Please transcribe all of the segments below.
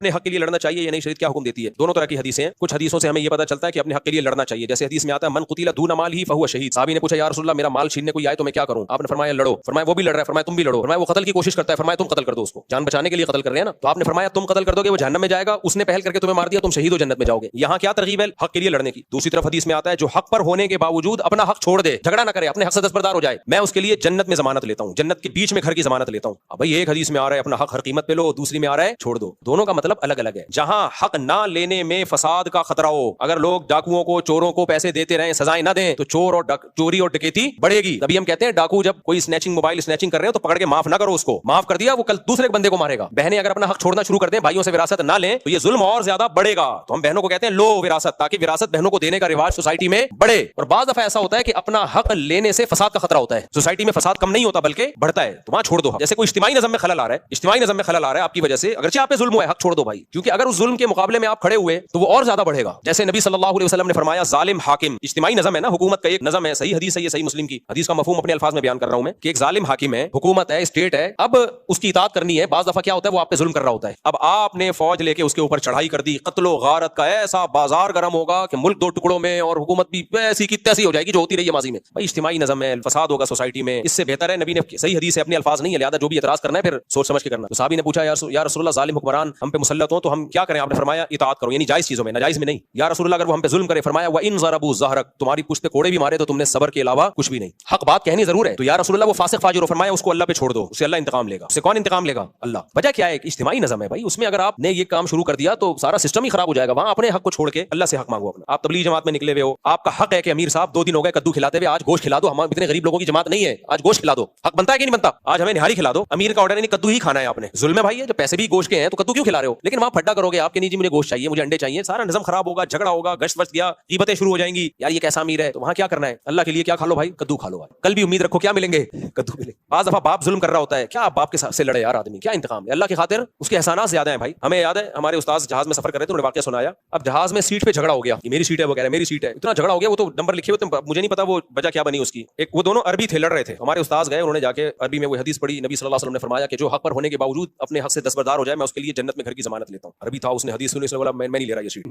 अपने हक के लिए लड़ना चाहिए या नहीं, शरीयत क्या हुक्म देती है। दोनों तरह की हदीसें हैं। कुछ हदीसों से हमें ये पता चलता है कि अपने हक के लिए लड़ना चाहिए। जैसे हदीस में आता है मन कुतिला दून मालिही फहुव शहीद। साहबी ने पूछा या रसूलल्लाह मेरा माल छीनने कोई आए तो मैं क्या करूं। आपने फरमाया लड़ो। फरमाया वो भी लड़ रहा है, फरमाया तुम भी लड़ो। फरमाया वो कत्ल की कोशिश करता है, फरमाया तुम कत्ल कर दो उसको, जान बचाने के लिए कत्ल कर रहे हैं ना, तो आपने फरमाया तुम कत्ल कर दोगे वो जहन्नम में जाएगा, उसने पहल करके तुम्हें मार दिया तुम शहीद हो जन्नत में जाओगे। यहाँ क्या तरगीब है हक के लिए लड़ने की। दूसरी तरफ हदीस में आता है जो हक पर होने के बावजूद अपना हक छोड़ दे, झगड़ा ना करे, अपने हक से दस्तबरदार हो जाए, मैं उसके लिए जन्नत में जमानत लेता हूँ, जन्नत के बीच में घर की जमानत लेता हूँ। अब भाई एक हदीस में आ रहा है अपना हक हर कीमत पे लो, दूसरी में आ रहा है छोड़ दो। दोनों का मतलब अलग अलग है। जहां हक ना लेने में फसाद का खतरा हो, अगर लोग डाकुओं को चोरों को पैसे देते रहे सजाएं ना दें तो चोर और चोरी और डकैती बढ़ेगी। तभी हम कहते हैं डाकू जब कोई स्नैचिंग मोबाइल स्नैचिंग कर रहे हो तो पकड़ के माफ ना करो, उसको माफ कर दिया वो कल दूसरे बंदे को मारेगा। बहनें अगर अपना हक छोड़ना शुरू कर दें, भाइयों से विरासत ना लें तो ये जुल्म और ज्यादा बढ़ेगा। तो हम बहनों को कहते हैं लो विरासत, ताकि विरासत बहनों को देने का रिवाज सोसाइटी में बढ़े। और बाज़ दफा ऐसा होता है कि अपना हक लेने से फसाद का खतरा होता है, सोसाइटी में फसाद कम नहीं होता बल्कि बढ़ता है, तो वहां छोड़ दो। जैसे कोई इज्तिमाई नज़म में खलल आ रहा है, इज्तिमाई नज़म में खलल आ रहा है आपकी वजह से, अगरचे आप पे जुल्म हुआ है, हक छोड़ दो भाई, क्योंकि अगर उस जुल्म के मुकाबले में आप खड़े हुए तो वो और ज्यादा बढ़ेगा। जैसे नबी सल्लल्लाहु अलैहि वसल्लम ने फरमाया जालिम हाकिम, इज्तिमाई नज़म है ना, हुकूमत का एक नज़म है, सही हदीस है ये, सही मुस्लिम की हदीस का मफहूम अपने अल्फाज में बयान कर रहा हूं मैं, कि एक जालिम हाकिम है, हुकूमत है, स्टेट है, अब उसकी इताअत करनी है। बाज़ दफा क्या होता है वो आप पे जुल्म कर रहा होता है, अब आपने फौज लेके उसके ऊपर चढ़ाई कर दी, कत्लो गारत का ऐसा बाजार गर्म होगा कि मुल्क दो टुकड़ों में और हुकूमत भी ऐसी की तैसी हो जाएगी जो होती रही है माजी में। भाई इज्तिमाई नज़म है, फसाद होगा सोसाइटी में, इससे बेहतर है नबी ने सही हदीस है, अपने अल्फाज नहीं है, लिहाजा जो भी एतराज करना है फिर सोच समझ के करना। तो साहबी ने पूछा या रसूलल्लाह जालिम हुक्मरान हम पे मुसल्लत हो तो हम क्या करें। आपने फरमाया इताअत करो, यानी जायज चीजों में, नाजायज में नहीं। या रसूलल्लाह अगर वो हम पे जुल्म करे, फरमाया व इन ज़रबू ज़हरक, तुम्हारी पुश्त पे कोड़े भी मारे तो तुमने सब्र के अलावा कुछ भी नहीं। हक बात कहनी जरूर है। तो या रसूलल्लाह वो फासिक फाजिर हो, फरमाया उसको अल्लाह पे छोड़ दो, उससे अल्लाह इंतकाम लेगा। उससे कौन इंतकाम लेगा? अल्लाह। वजह क्या है? इज्तिमाई नज़म है भाई, उसमें अगर आपने ये काम शुरू कर दिया तो सारा सिस्टम ही खराब हो जाएगा। वहां अपने हक को छोड़ के अल्लाह से हक मांगो अपना। आप तबलीग जमात में निकले हुए हो, आपका हक है कि अमीर साहब 2 दिन हो गए कद्दू खिलाते हुए, आज गोश्त खिला दो, हम इतने गरीब लोगों की जमात नहीं है, आज गोश्त खिला दो। हक बनता है कि नहीं बनता? आज हमें निहारी खिला दो, अमीर का ऑर्डर नहीं कद्दू ही खाना है आपने, जुल्म है भाई है, जो पैसे भी गोश्त के हैं तो कद्दू क्यों खिला रहे हो। लेकिन वहां फड्डा करोगे आपके नहीं जी मुझे गोश्त चाहिए, मुझे अंडे चाहिए, सारा निज़म खराब होगा, झगड़ा होगा, गश्त वश्त गया, कीमतें शुरू हो जाएंगी, यार ये कैसा अमीर है। तो वहां क्या करना है? अल्लाह के लिए क्या खा लो भाई, कद्दू खा लो भाई, कल भी उम्मीद रखो क्या मिलेंगे, कद्दू मिले। बाज़ दफा बाप जुल्म कर रहा होता है, क्या आप बाप के से लड़े यार, आदमी क्या इंतकाम है, अल्लाह की खातिर उसके एहसानात ज्यादा है भाई। हमें याद है हमारे उस्ताद जहाज में सफर कर रहे थे, उन्होंने वाकया सुनाया, अब जहाज में सीट पे झगड़ा हो गया, ये मेरी सीट है वो कह रहा है मेरी सीट है, इतना झगड़ा हो गया, वो तो नंबर लिखे हुए मुझे नहीं पता वो वजह क्या बनी उसकी। एक वो दोनों अरबी थे, लड़ रहे थे, हमारे उस्ताद गए, उन्होंने जाके अरबी में वो हदीस पढ़ी, नबी सल्लल्लाहु अलैहि वसल्लम ने फरमाया कि जो हक पर होने के बावजूद अपने हक से दस्तबरदार हो जाए मैं उसके लिए जन्नत में घर की जमानत लेता हूँ। अरबी था, उसने हदीस सुनी, उसने बोला मैं नहीं ले रहा ये सीट,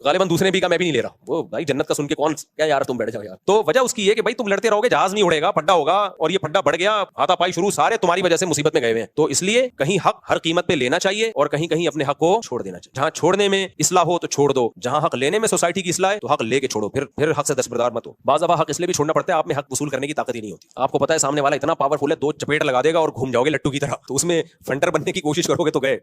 गालिबन दूसरे भी कहा मैं भी नहीं ले रहा। वो भाई जन्नत का सुन के कौन क्या यार तुम बैठ जाओ यार। तो वजह उसकी है कि भाई तुम लड़ते रहोगे जहाज नहीं उड़ेगा, फड्डा होगा, और ये फड्डा बढ़ गया, हाथापाई शुरू, सारे तुम्हारी वजह से मुसीबत में गए हुए हैं। तो इसलिए कहीं हक हर कीमत पे लेना चाहिए और कहीं कहीं अपने हक को छोड़ देना चाहिए। जहां छोड़ने में इस्लाह हो तो छोड़ दो, जहां हक लेने में सोसाइटी की इस्लाह है तो हक लेके छोड़ो, फिर हक से दस्तबरदार मत हो। बाज़ दफा हक इसलिए भी छोड़ना पड़ता है, आप में हक वसूल करने की ताकत ही नहीं होती। आपको पता है सामने वाला इतना पावरफुल है, 2 चपेट लगा देगा और घूम जाओगे लट्टू की तरह, तो उसमें फंटर बनने की कोशिश करोगे तो गए।